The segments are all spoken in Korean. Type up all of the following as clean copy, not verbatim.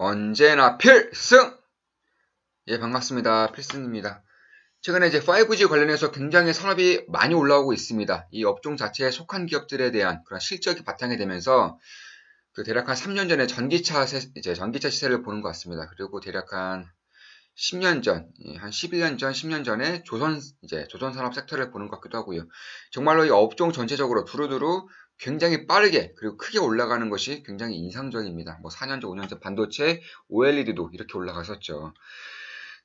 언제나 필승! 예, 반갑습니다. 필승입니다. 최근에 이제 5G 관련해서 굉장히 산업이 많이 올라오고 있습니다. 이 업종 자체에 속한 기업들에 대한 그런 실적이 바탕이 되면서 대략 한 3년 전에 전기차 시세를 보는 것 같습니다. 그리고 대략 한 10년 전, 한 11년 전, 10년 전에 조선산업 섹터를 보는 것 같기도 하고요. 정말로 이 업종 전체적으로 두루두루 굉장히 빠르게 그리고 크게 올라가는 것이 굉장히 인상적입니다. 4년 전, 5년 전 반도체, OLED도 이렇게 올라갔었죠.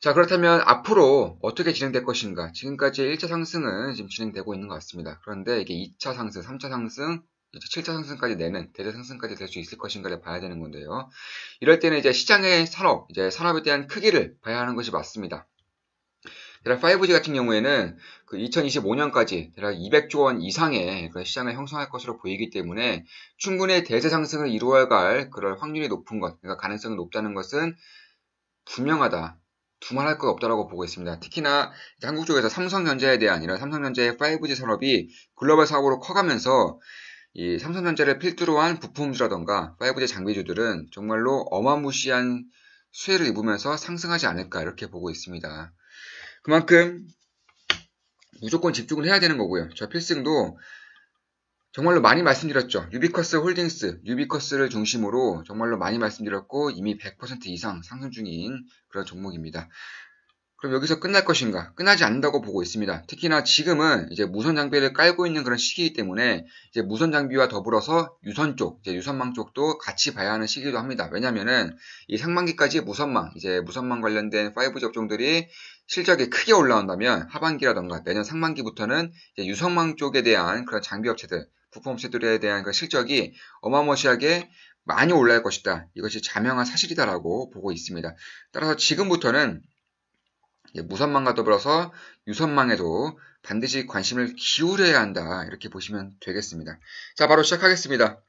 자, 그렇다면 앞으로 어떻게 진행될 것인가? 지금까지 1차 상승은 지금 진행되고 있는 것 같습니다. 그런데 이게 2차 상승, 3차 상승, 7차 상승까지 내는 대대 상승까지 될 수 있을 것인가를 봐야 되는 건데요. 이럴 때는 이제 시장의 산업에 대한 크기를 봐야 하는 것이 맞습니다. 대략 5G 같은 경우에는 2025년까지 대략 200조 원 이상의 그런 시장을 형성할 것으로 보이기 때문에 충분히 대세 상승을 이루어갈 그럴 확률이 높은 것, 그러니까 가능성이 높다는 것은 분명하다. 두말할 것 없다라고 보고 있습니다. 특히나 한국 쪽에서 삼성전자에 대한 이런 삼성전자의 5G 산업이 글로벌 사업으로 커가면서 이 삼성전자를 필두로 한 부품주라던가 5G 장비주들은 정말로 어마무시한 수혜를 입으면서 상승하지 않을까 이렇게 보고 있습니다. 그만큼 무조건 집중을 해야 되는 거고요. 저 필승도 정말로 많이 말씀드렸죠. 유비쿼스 홀딩스, 유비쿼스를 중심으로 정말로 많이 말씀드렸고 이미 100% 이상 상승 중인 그런 종목입니다. 그럼 여기서 끝날 것인가? 끝나지 않는다고 보고 있습니다. 특히나 지금은 이제 무선 장비를 깔고 있는 그런 시기이기 때문에 이제 무선 장비와 더불어서 유선 쪽, 이제 유선망 쪽도 같이 봐야 하는 시기도 합니다. 왜냐면은 이 상반기까지 무선망 관련된 5G 업종들이 실적이 크게 올라온다면 하반기라던가 내년 상반기부터는 이제 유선망 쪽에 대한 그런 장비 업체들, 부품 업체들에 대한 그 실적이 어마무시하게 많이 올라갈 것이다. 이것이 자명한 사실이다라고 보고 있습니다. 따라서 지금부터는 무선망과 더불어서 유선망에도 반드시 관심을 기울여야 한다. 이렇게 보시면 되겠습니다. 자, 바로 시작하겠습니다.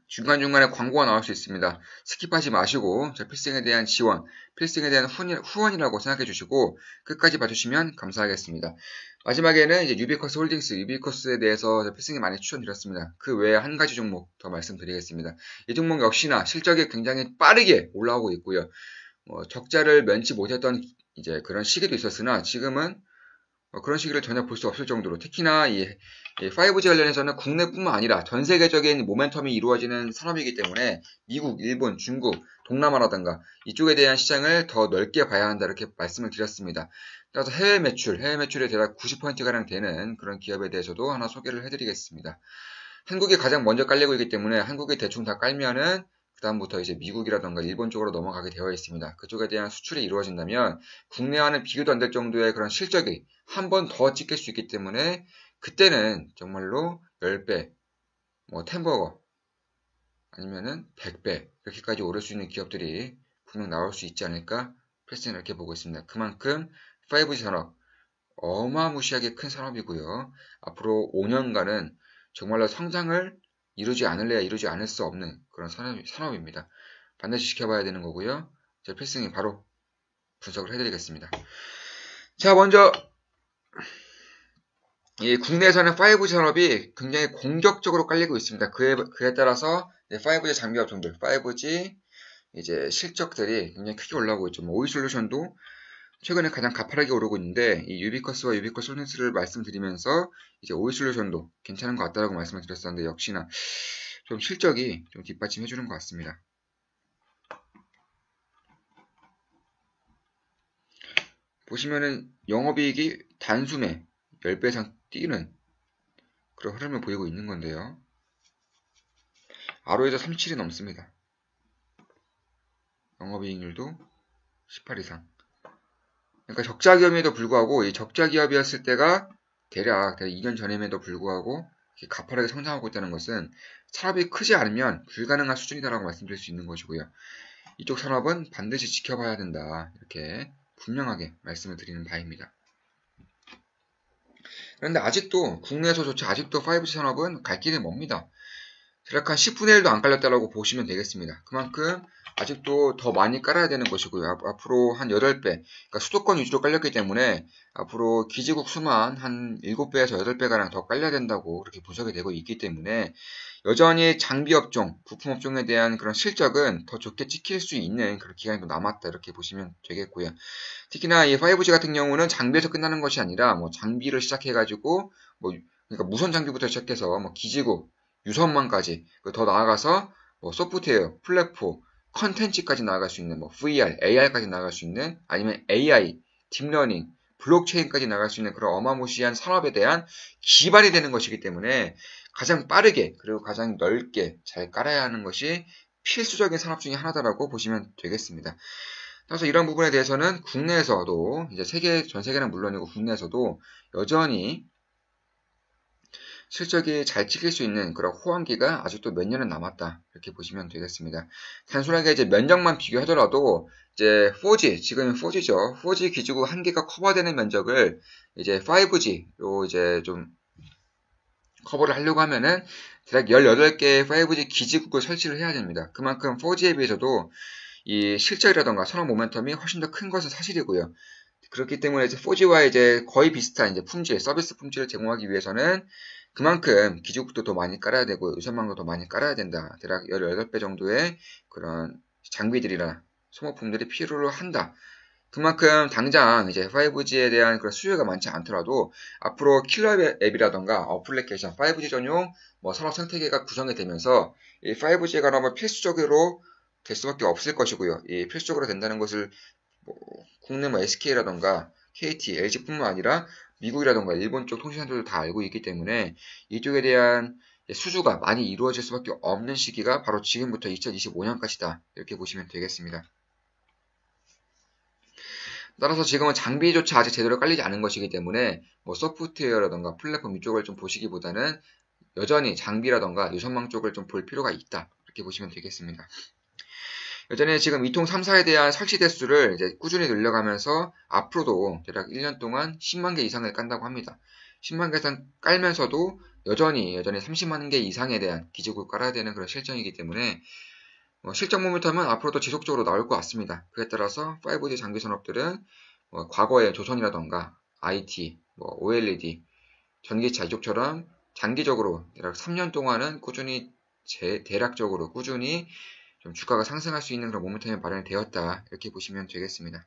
중간중간에 광고가 나올 수 있습니다. 스킵하지 마시고 필승에 대한 지원, 필승에 대한 후원이라고 생각해 주시고 끝까지 봐주시면 감사하겠습니다. 마지막에는 이제 유비쿼스 홀딩스, 유비쿼스에 대해서 필승이 많이 추천드렸습니다. 그 외에 한 가지 종목 더 말씀드리겠습니다. 이 종목 역시나 실적이 굉장히 빠르게 올라오고 있고요. 적자를 면치 못했던 그런 시기도 있었으나 지금은 그런 시기를 전혀 볼 수 없을 정도로 특히나 이 5G 관련해서는 국내뿐만 아니라 전 세계적인 모멘텀이 이루어지는 산업이기 때문에 미국, 일본, 중국, 동남아라든가 이쪽에 대한 시장을 더 넓게 봐야 한다 이렇게 말씀을 드렸습니다. 따라서 해외 매출에 대략 90%가량 되는 그런 기업에 대해서도 하나 소개를 해드리겠습니다. 한국이 가장 먼저 깔리고 있기 때문에 한국이 대충 다 깔면은 그 다음부터 이제 미국이라던가 일본 쪽으로 넘어가게 되어 있습니다. 그쪽에 대한 수출이 이루어진다면 국내와는 비교도 안 될 정도의 그런 실적이 한 번 더 찍힐 수 있기 때문에 그때는 정말로 10배, 10버거 아니면은 100배 이렇게까지 오를 수 있는 기업들이 분명 나올 수 있지 않을까 패스는 이렇게 보고 있습니다. 그만큼 5G 산업 어마무시하게 큰 산업이고요. 앞으로 5년간은 정말로 성장을 이루지 않을래야 이루지 않을 수 없는 그런 산업입니다. 반드시 지켜봐야 되는 거고요. 제 필승이 바로 분석을 해드리겠습니다. 자, 먼저 이 국내에서는 5G 산업이 굉장히 공격적으로 깔리고 있습니다. 그에 따라서 5G 장비 업종들, 5G 실적들이 굉장히 크게 올라오고 있죠. 오이솔루션도 최근에 가장 가파르게 오르고 있는데 이 유비쿼스와 유비쿼스 홀딩스를 말씀드리면서 오이솔루션도 괜찮은 것 같다라고 말씀을 드렸었는데 역시나 좀 실적이 좀 뒷받침해 주는 것 같습니다. 보시면은 영업이익이 단숨에 10배 이상 뛰는 그런 흐름을 보이고 있는 건데요. ROE도 37이 넘습니다. 영업이익률도 18 이상. 그러니까 적자 기업임에도 불구하고 이 적자 기업이었을 때가 대략 2년 전임에도 불구하고 가파르게 성장하고 있다는 것은 산업이 크지 않으면 불가능한 수준이다라고 말씀드릴 수 있는 것이고요. 이쪽 산업은 반드시 지켜봐야 된다. 이렇게 분명하게 말씀을 드리는 바입니다. 그런데 아직도 국내에서조차 아직도 5G 산업은 갈 길이 멉니다. 대략 한 10분의 1도 안 깔렸다라고 보시면 되겠습니다. 그만큼 아직도 더 많이 깔아야 되는 것이고요. 앞으로 한 8배, 그러니까 수도권 위주로 깔렸기 때문에 앞으로 기지국 수만 한 7배에서 8배가량 더 깔려야 된다고 그렇게 분석이 되고 있기 때문에 여전히 장비업종, 부품업종에 대한 그런 실적은 더 좋게 찍힐 수 있는 그런 기간이 더 남았다 이렇게 보시면 되겠고요. 특히나 이 5G 같은 경우는 장비에서 끝나는 것이 아니라 뭐 장비를 시작해가지고 뭐 그러니까 무선 장비부터 시작해서 뭐 기지국, 유선망까지 더 나아가서 뭐 소프트웨어, 플랫폼, 컨텐츠까지 나아갈 수 있는 뭐 VR, AR까지 나아갈 수 있는 아니면 AI, 딥러닝, 블록체인까지 나아갈 수 있는 그런 어마무시한 산업에 대한 기반이 되는 것이기 때문에 가장 빠르게 그리고 가장 넓게 잘 깔아야 하는 것이 필수적인 산업 중에 하나다라고 보시면 되겠습니다. 그래서 이런 부분에 대해서는 국내에서도 이제 전 세계는 물론이고 국내에서도 여전히 실적이 잘 찍힐 수 있는 그런 호황기가 아직도 몇 년은 남았다 이렇게 보시면 되겠습니다. 단순하게 이제 면적만 비교하더라도 이제 4G 지금 4G죠. 4G 기지국 한 개가 커버되는 면적을 이제 5G로 이제 좀 커버를 하려고 하면은 대략 18개의 5G 기지국을 설치를 해야 됩니다. 그만큼 4G에 비해서도 이 실적이라던가 산업 모멘텀이 훨씬 더 큰 것은 사실이고요. 그렇기 때문에 이제 4G와 이제 거의 비슷한 이제 품질, 서비스 품질을 제공하기 위해서는 그만큼 기지국도 더 많이 깔아야 되고 유선망도 더 많이 깔아야 된다. 대략 18배 정도의 그런 장비들이나 소모품들이 필요로 한다. 그만큼 당장 이제 5G에 대한 그런 수요가 많지 않더라도 앞으로 킬러 앱이라던가 어플리케이션 5G 전용 뭐 산업 생태계가 구성이 되면서 이 5G가 아마 필수적으로 될 수밖에 없을 것이고요. 이 필수적으로 된다는 것을 뭐 국내 뭐 SK라던가 KT, LG뿐만 아니라 미국이라던가 일본 쪽 통신사들도 다 알고 있기 때문에 이쪽에 대한 수주가 많이 이루어질 수밖에 없는 시기가 바로 지금부터 2025년까지다. 이렇게 보시면 되겠습니다. 따라서 지금은 장비조차 아직 제대로 깔리지 않은 것이기 때문에 뭐 소프트웨어라던가 플랫폼 이쪽을 좀 보시기보다는 여전히 장비라던가 유선망 쪽을 좀 볼 필요가 있다. 이렇게 보시면 되겠습니다. 여전히 지금 이통 3사에 대한 설치 대수를 이제 꾸준히 늘려가면서 앞으로도 대략 1년 동안 10만 개 이상을 깐다고 합니다. 10만 개 이상 깔면서도 여전히 30만 개 이상에 대한 기지국을 깔아야 되는 그런 실정이기 때문에 실적 모멘텀은 앞으로도 지속적으로 나올 것 같습니다. 그에 따라서 5G 장비 산업들은 과거의 조선이라던가 IT, OLED, 전기차 이쪽처럼 장기적으로 대략 3년 동안은 꾸준히 대략적으로 꾸준히 좀 주가가 상승할 수 있는 그런 모멘텀이 마련이 되었다. 이렇게 보시면 되겠습니다.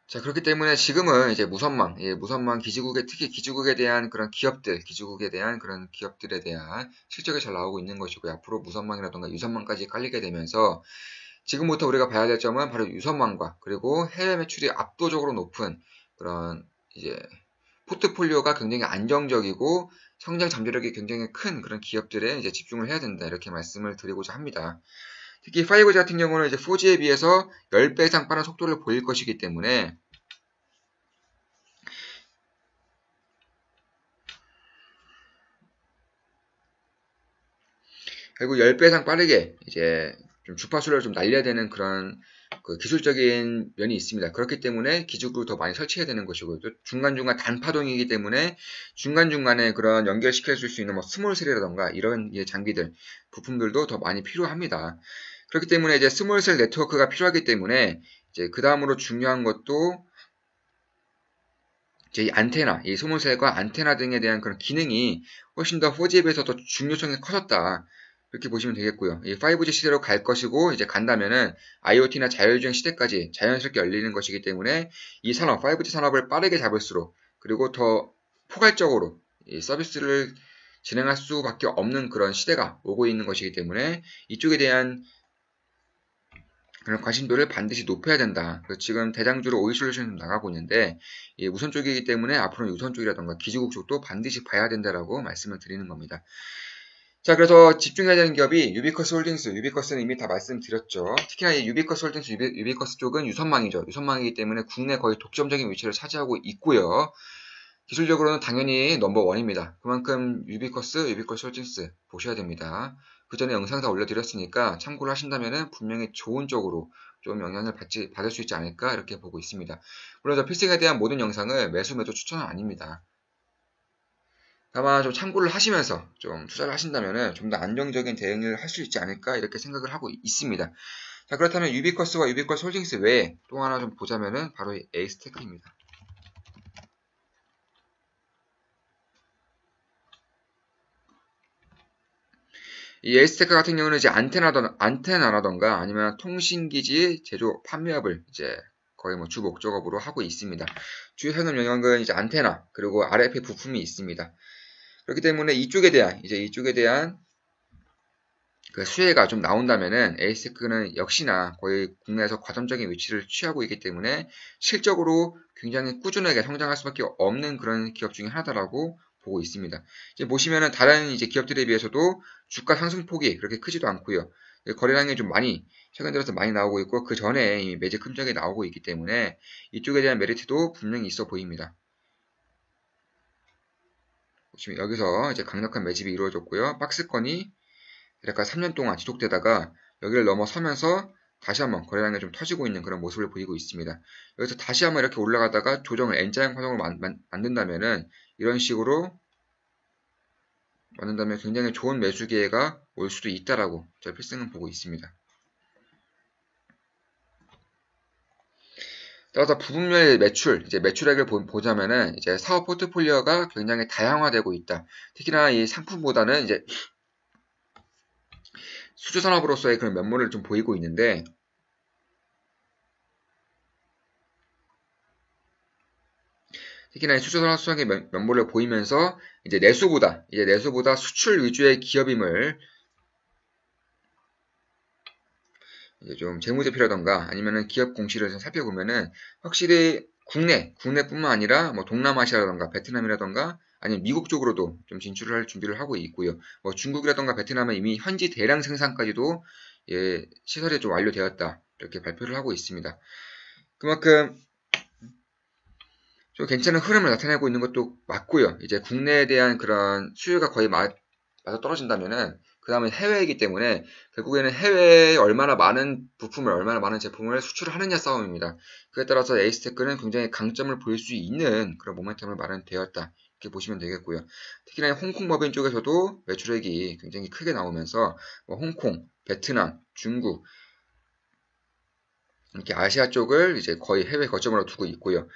자, 그렇기 때문에 지금은 이제 무선망 기지국의 특히 기지국에 대한 그런 기지국에 대한 그런 기업들에 대한 실적이 잘 나오고 있는 것이고요. 앞으로 무선망이라던가 유선망까지 깔리게 되면서 지금부터 우리가 봐야 될 점은 바로 유선망과 그리고 해외 매출이 압도적으로 높은 그런 이제 포트폴리오가 굉장히 안정적이고 성장 잠재력이 굉장히 큰 그런 기업들에 이제 집중을 해야 된다. 이렇게 말씀을 드리고자 합니다. 특히 5G 같은 경우는 이제 4G에 비해서 10배 이상 빠른 속도를 보일 것이기 때문에 결국 10배 이상 빠르게 이제 좀 주파수를 좀 날려야 되는 그런 그 기술적인 면이 있습니다. 그렇기 때문에 기지국을 더 많이 설치해야 되는 것이고요. 또 중간중간 단파동이기 때문에 중간중간에 그런 연결시켜 줄 수 있는 뭐 스몰셀이라던가 이런 장비들, 부품들도 더 많이 필요합니다. 그렇기 때문에 이제 스몰셀 네트워크가 필요하기 때문에 이제 그 다음으로 중요한 것도 이제 이 안테나, 이 스몰셀과 안테나 등에 대한 그런 기능이 훨씬 더 4G에 비해서 더 중요성이 커졌다. 이렇게 보시면 되겠고요. 이 5G 시대로 갈 것이고 이제 간다면은 IoT나 자율주행 시대까지 자연스럽게 열리는 것이기 때문에 이 산업, 5G 산업을 빠르게 잡을수록 그리고 더 포괄적으로 이 서비스를 진행할 수밖에 없는 그런 시대가 오고 있는 것이기 때문에 이쪽에 대한 그런 관심도를 반드시 높여야 된다. 지금 대장주로 오이솔루션이 나가고 있는데 이 우선 쪽이기 때문에 앞으로는 유선 쪽이라던가 기지국 쪽도 반드시 봐야 된다라고 말씀을 드리는 겁니다. 자, 그래서 집중해야 되는 기업이 유비커스 홀딩스, 유비커스는 이미 다 말씀드렸죠. 특히나 이 유비커스 홀딩스, 유비커스 쪽은 유선망이죠. 유선망이기 때문에 국내 거의 독점적인 위치를 차지하고 있고요. 기술적으로는 당연히 넘버원입니다. 그만큼 유비커스 홀딩스 보셔야 됩니다. 그 전에 영상 다 올려드렸으니까 참고를 하신다면 분명히 좋은 쪽으로 좀 영향을 받을 수 있지 않을까 이렇게 보고 있습니다. 물론 저 필승에 대한 모든 영상을 매수 매도 추천은 아닙니다. 다만 좀 참고를 하시면서 좀 투자를 하신다면 좀 더 안정적인 대응을 할 수 있지 않을까 이렇게 생각을 하고 있습니다. 자, 그렇다면 유비쿼스와 유비쿼스 홀딩스 외에 또 하나 좀 보자면은 바로 이 에이스테크입니다. 이 에이스테크 같은 경우는 이제 안테나라던가 아니면 통신기지 제조 판매업을 이제 거의 뭐 주 목적업으로 하고 있습니다. 주 현업 영역은 이제 안테나 그리고 RF 부품이 있습니다. 그렇기 때문에 이쪽에 대한 그 수혜가 좀 나온다면은 에이스테크는 역시나 거의 국내에서 과점적인 위치를 취하고 있기 때문에 실적으로 굉장히 꾸준하게 성장할 수밖에 없는 그런 기업 중에 하나다라고 보고 있습니다. 이제 보시면은 다른 이제 기업들에 비해서도 주가 상승폭이 그렇게 크지도 않고요. 거래량이 좀 최근 들어서 많이 나오고 있고 그 전에 이미 매집 흔적이 나오고 있기 때문에 이쪽에 대한 메리트도 분명히 있어 보입니다. 보시면 여기서 이제 강력한 매집이 이루어졌고요. 박스권이 약간 3년 동안 지속되다가 여기를 넘어서면서 다시 한번 거래량이 좀 터지고 있는 그런 모습을 보이고 있습니다. 여기서 다시 한번 이렇게 올라가다가 조정을 N자형 파동으로 만든다면은 이런 식으로 만든다면 굉장히 좋은 매수 기회가 올 수도 있다라고 저희 필승은 보고 있습니다. 따라서 부분별 이제 매출액을 보자면은 이제 사업 포트폴리오가 굉장히 다양화되고 있다. 특히나 이 상품보다는 이제 수주산업으로서의 그런 면모를 좀 보이고 있는데, 특히나 수주산업 수익의 면모를 보이면서 이제 내수보다 수출 위주의 기업임을 이제 좀 재무제표라던가 아니면은 기업 공시를 좀 살펴보면은 확실히 국내뿐만 아니라 뭐 동남아시아라던가 베트남이라던가 아니면 미국 쪽으로도 좀 진출을 할 준비를 하고 있고요. 뭐 중국이라던가 베트남은 이미 현지 대량 생산까지도 시설이 좀 완료되었다. 이렇게 발표를 하고 있습니다. 그만큼 좀 괜찮은 흐름을 나타내고 있는 것도 맞고요. 이제 국내에 대한 그런 수요가 거의 맞아 떨어진다면은 그 다음에 해외이기 때문에 결국에는 해외에 얼마나 많은 부품을 얼마나 많은 제품을 수출을 하느냐 싸움입니다. 그에 따라서 에이스테크는 굉장히 강점을 보일 수 있는 그런 모멘텀을 마련되었다. 이렇게 보시면 되겠고요. 특히나 홍콩 법인 쪽에서도 매출액이 굉장히 크게 나오면서 뭐 홍콩, 베트남, 중국 이렇게 아시아 쪽을 이제 거의 해외 거점으로 두고 있고요.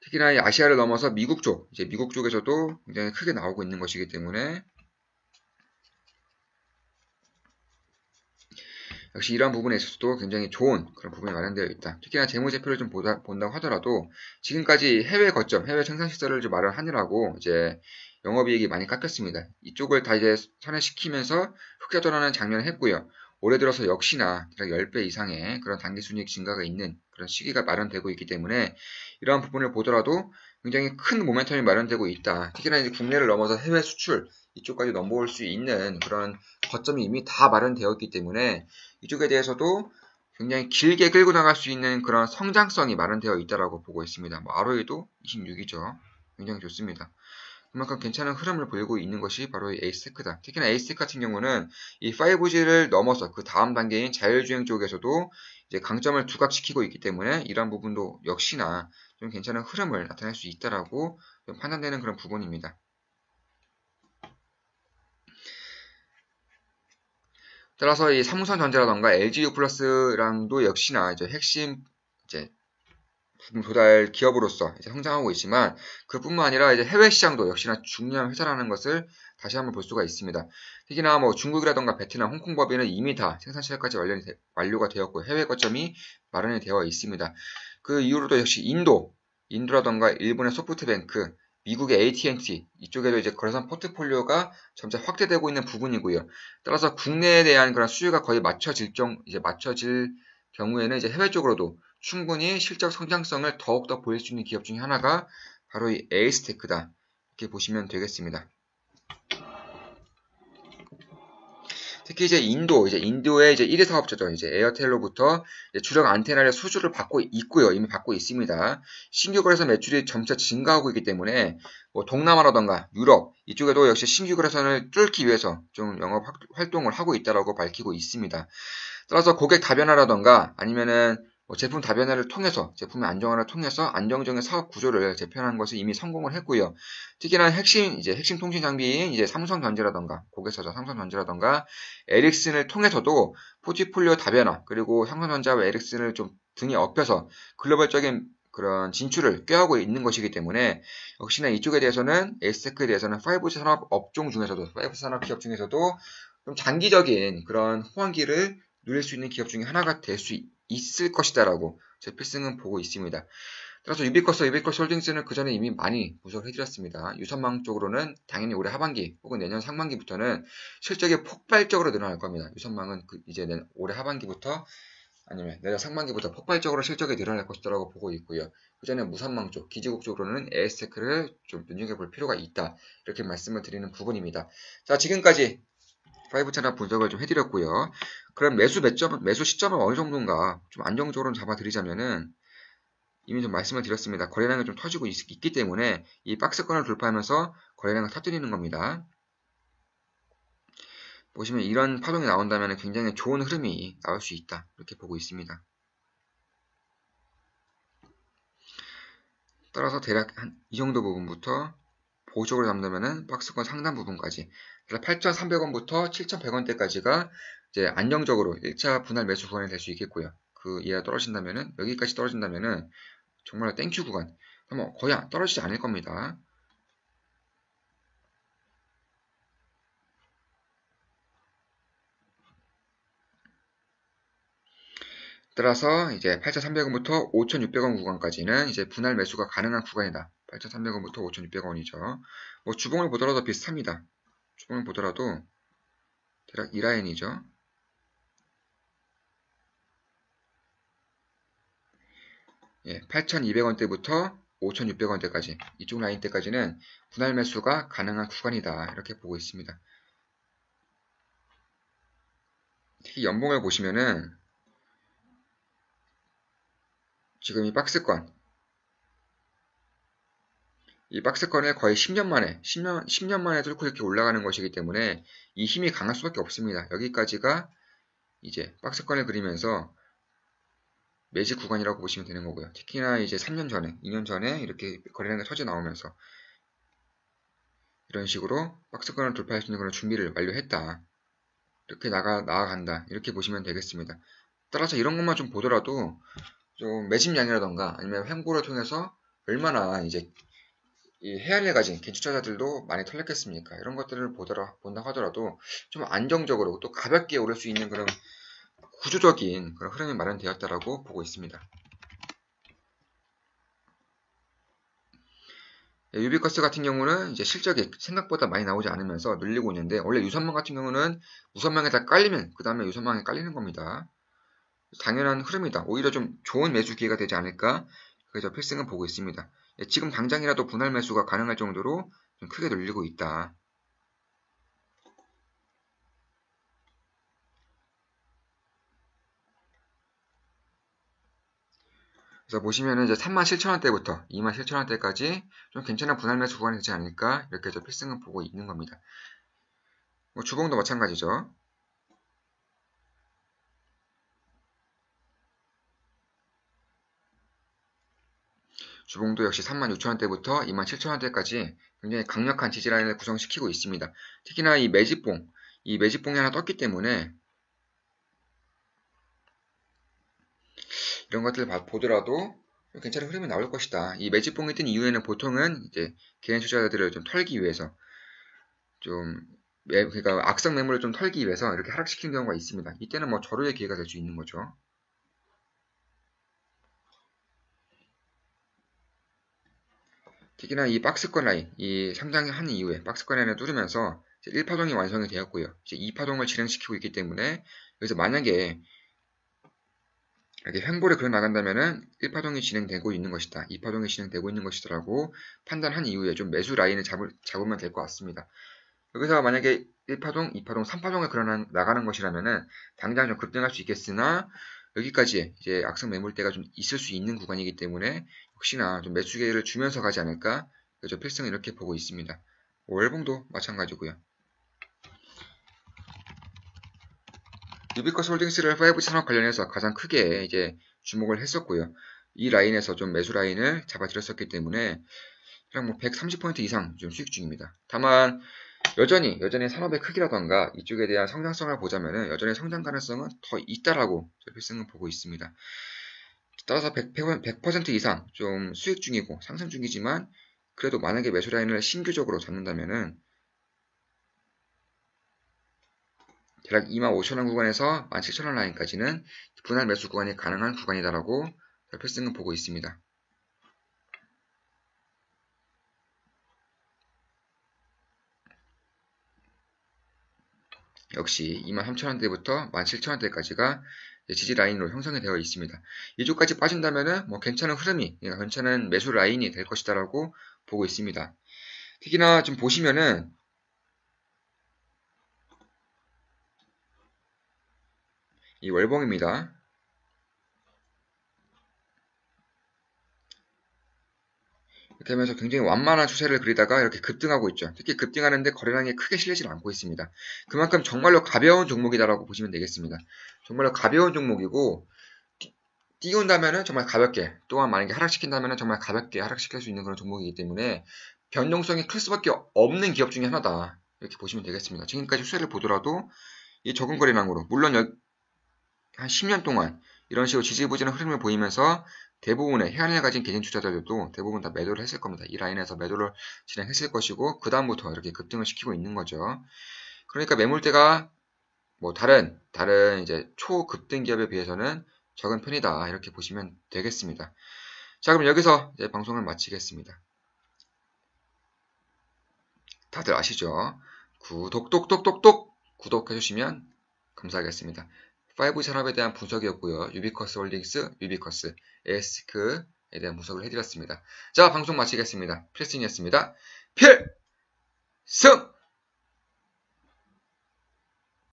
특히나 이 아시아를 넘어서 미국 쪽에서도 굉장히 크게 나오고 있는 것이기 때문에 역시 이러한 부분에 있어서도 굉장히 좋은 그런 부분이 마련되어 있다. 특히나 재무제표를 좀 본다고 하더라도 지금까지 해외 거점, 해외 생산시설을 좀 마련하느라고 이제 영업이익이 많이 깎였습니다. 이쪽을 다 이제 선회시키면서 흑자 전환은 작년에 했고요. 올해 들어서 역시나 10배 이상의 그런 당기순이익 증가가 있는 그런 시기가 마련되고 있기 때문에 이러한 부분을 보더라도 굉장히 큰 모멘텀이 마련되고 있다. 특히나 이제 국내를 넘어서 해외 수출 이쪽까지 넘어올 수 있는 그런 거점이 이미 다 마련되었기 때문에 이쪽에 대해서도 굉장히 길게 끌고 나갈 수 있는 그런 성장성이 마련되어 있다고 보고 있습니다. 뭐 ROE도 26이죠. 굉장히 좋습니다. 그만큼 괜찮은 흐름을 보이고 있는 것이 바로 이 에이스테크다. 특히나 에이스테크 같은 경우는 이 5G를 넘어서 그 다음 단계인 자율주행 쪽에서도 이제 강점을 두각시키고 있기 때문에 이러한 부분도 역시나 좀 괜찮은 흐름을 나타낼 수 있다라고 좀 판단되는 그런 부분입니다. 따라서 이 삼성전자라던가 LG유플러스랑도 역시나 이제 핵심 이제 부품 조달 기업으로서 이제 성장하고 있지만 그뿐만 아니라 이제 해외 시장도 역시나 중요한 회사라는 것을 다시 한번 볼 수가 있습니다. 특히나 뭐 중국이라던가 베트남, 홍콩 법인은 이미 다 생산 시설까지 완료가 되었고 해외 거점이 마련이 되어 있습니다. 그 이후로도 역시 인도라던가 일본의 소프트뱅크, 미국의 AT&T 이쪽에도 이제 거래선 포트폴리오가 점차 확대되고 있는 부분이고요. 따라서 국내에 대한 그런 수요가 거의 맞춰질 경우에는 이제 해외 쪽으로도 충분히 실적 성장성을 더욱더 보일 수 있는 기업 중에 하나가 바로 이 에이스테크다. 이렇게 보시면 되겠습니다. 특히 이제 인도의 이제 1위 사업자죠. 이제 에어텔로부터 이제 주력 안테나를 수주를 받고 있고요. 이미 받고 있습니다. 신규 거래소 매출이 점차 증가하고 있기 때문에 뭐 동남아라던가 유럽 이쪽에도 역시 신규 거래선을 뚫기 위해서 좀 영업 활동을 하고 있다라고 밝히고 있습니다. 따라서 고객 다변화라던가 아니면은 뭐 제품 다변화를 통해서 제품의 안정화를 통해서 안정적인 사업 구조를 재편한 것을 이미 성공을 했고요. 특히나 핵심 통신 장비인 이제 삼성전자라던가 고객사죠. 삼성전자라던가 에릭슨을 통해서도 포트폴리오 다변화 그리고 삼성전자와 에릭슨을 좀 등에 업혀서 글로벌적인 그런 진출을 꾀하고 있는 것이기 때문에 역시나 이쪽에 대해서는 에스테크에 대해서는 5G 산업 업종 중에서도 5G 산업 기업 중에서도 좀 장기적인 그런 호황기를 누릴 수 있는 기업 중에 하나가 될 수 있을 것이다라고 제 필승은 보고 있습니다. 따라서 유비쿼스 홀딩스는 그 전에 이미 많이 분석을 해드렸습니다. 유선망 쪽으로는 당연히 올해 하반기 혹은 내년 상반기부터는 실적이 폭발적으로 늘어날 겁니다. 유선망은 이제 올해 하반기부터 아니면 내년 상반기부터 폭발적으로 실적이 늘어날 것이라고 보고 있고요. 그 전에 무선망 쪽, 기지국 쪽으로는 에스테크를 좀 눈여겨볼 필요가 있다. 이렇게 말씀을 드리는 부분입니다. 자, 지금까지 5 차트 분석을 좀 해드렸고요. 그럼 매수 시점은 어느 정도인가 좀 안정적으로 잡아드리자면은 이미 좀 말씀을 드렸습니다. 거래량이 좀 터지고 있기 때문에 이 박스권을 돌파하면서 거래량을 터뜨리는 겁니다. 보시면 이런 파동이 나온다면 굉장히 좋은 흐름이 나올 수 있다. 이렇게 보고 있습니다. 따라서 대략 한 이 정도 부분부터 보수적으로 잡는다면은 박스권 상단 부분까지 8,300원부터 7,100원대까지가 이제 안정적으로 1차 분할 매수 구간이 될 수 있겠고요. 그 이하 떨어진다면은 여기까지 떨어진다면은 정말 땡큐 구간 뭐 거의 떨어지지 않을 겁니다. 따라서 이제 8,300원부터 5,600원 구간까지는 이제 분할 매수가 가능한 구간이다. 8,300원부터 5,600원이죠. 뭐 주봉을 보더라도 비슷합니다. 주봉을 보더라도 대략 이 라인이죠. 예, 8,200원대부터 5,600원대까지 이쪽 라인대까지는 분할 매수가 가능한 구간이다. 이렇게 보고 있습니다. 특히 연봉을 보시면은 지금 이 박스권을 거의 10년 만에 뚫고 이렇게 올라가는 것이기 때문에 이 힘이 강할 수밖에 없습니다. 여기까지가 이제 박스권을 그리면서 매직 구간이라고 보시면 되는 거고요. 특히나 이제 3년 전에, 2년 전에 이렇게 거래량이 터져 나오면서 이런 식으로 박스권을 돌파할 수 있는 그런 준비를 완료했다. 이렇게 나아간다. 이렇게 보시면 되겠습니다. 따라서 이런 것만 좀 보더라도 좀 매집량이라던가 아니면 횡보를 통해서 얼마나 이제 이 헤알레 가진 개투자자들도 많이 털렸겠습니까? 이런 것들을 본다 하더라도 좀 안정적으로 또 가볍게 오를 수 있는 그런 구조적인 그런 흐름이 마련되었다라고 보고 있습니다. 유비쿼스 같은 경우는 이제 실적이 생각보다 많이 나오지 않으면서 늘리고 있는데 원래 유선망 같은 경우는 무선망에 다 깔리면 그 다음에 유선망에 깔리는 겁니다. 당연한 흐름이다. 오히려 좀 좋은 매수 기회가 되지 않을까? 그래서 필승은 보고 있습니다. 지금 당장이라도 분할 매수가 가능할 정도로 좀 크게 늘리고 있다. 그래서 보시면은 이제 37,000원대부터 27,000원대까지 좀 괜찮은 분할 매수 구간이 되지 않을까? 이렇게 해서 필승은 보고 있는 겁니다. 뭐 주봉도 마찬가지죠. 주봉도 역시 36,000원대부터 27,000원대까지 굉장히 강력한 지지라인을 구성시키고 있습니다. 특히나 이 매집봉이 하나 떴기 때문에 이런 것들을 보더라도 괜찮은 흐름이 나올 것이다. 이 매집봉이 뜬 이후에는 보통은 이제 개인 투자자들을 좀 털기 위해서 그러니까 악성 매물을 좀 털기 위해서 이렇게 하락시키는 경우가 있습니다. 이때는 뭐 절호의 기회가 될 수 있는 거죠. 특히나 이 박스권 라인, 이 상장한 이후에 박스권 라인을 뚫으면서 1파동이 완성이 되었고요. 이제 2파동을 진행시키고 있기 때문에 여기서 만약에 이렇게 횡보를 그려 나간다면은 1파동이 진행되고 있는 것이다. 2파동이 진행되고 있는 것이다라고 판단한 이후에 좀 매수 라인을 잡으면 될 것 같습니다. 여기서 만약에 1파동, 2파동, 3파동에 나가는 것이라면은 당장 좀 급등할 수 있겠으나 여기까지 이제 악성 매물대가 좀 있을 수 있는 구간이기 때문에 혹시나 좀 매수 기회를 주면서 가지 않을까? 그래서 필승은 이렇게 보고 있습니다. 월봉도 마찬가지고요. 유비커스 홀딩스를 5G 산업 관련해서 가장 크게 이제 주목을 했었고요. 이 라인에서 좀 매수 라인을 잡아들였었기 때문에 그냥 뭐 130포인트 이상 좀 수익 중입니다. 다만 여전히 산업의 크기라던가 이쪽에 대한 성장성을 보자면은 여전히 성장 가능성은 더 있다라고 필승은 보고 있습니다. 따라서 100% 이상 좀 수익 중이고 상승 중이지만 그래도 만약에 매수 라인을 신규적으로 잡는다면은 대략 25,000원 구간에서 17,000원 라인까지는 분할 매수 구간이 가능한 구간이다라고 필승은 보고 있습니다. 역시 23,000원대부터 17,000원대까지가 지지 라인으로 형성이 되어 있습니다. 이쪽까지 빠진다면은 뭐 괜찮은 흐름이, 괜찮은 매수 라인이 될 것이다라고 보고 있습니다. 특히나 좀 보시면은 이 월봉입니다. 이렇게 하면서 굉장히 완만한 추세를 그리다가 이렇게 급등하고 있죠. 특히 급등하는데 거래량이 크게 실리지 않고 있습니다. 그만큼 정말로 가벼운 종목이다라고 보시면 되겠습니다. 정말로 가벼운 종목이고 띄운다면은 정말 가볍게, 또한 만약에 하락시킨다면은 정말 가볍게 하락시킬 수 있는 그런 종목이기 때문에 변동성이 클 수밖에 없는 기업 중에 하나다. 이렇게 보시면 되겠습니다. 지금까지 추세를 보더라도 이 적은 거래량으로 물론 한 10년 동안 이런 식으로 지지부진한 흐름을 보이면서 대부분의 해안을 가진 개인 투자자들도 대부분 다 매도를 했을 겁니다. 이 라인에서 매도를 진행했을 것이고 그 다음부터 이렇게 급등을 시키고 있는 거죠. 그러니까 매물대가 뭐 다른 이제 초급등 기업에 비해서는 적은 편이다 이렇게 보시면 되겠습니다. 자, 그럼 여기서 이제 방송을 마치겠습니다. 다들 아시죠? 구독 구독해주시면 감사하겠습니다. 5G 산업에 대한 분석이었고요. 유비커스 홀딩스, 유비커스, 에스크에 대한 분석을 해드렸습니다. 자, 방송 마치겠습니다. 필승이었습니다. 필승!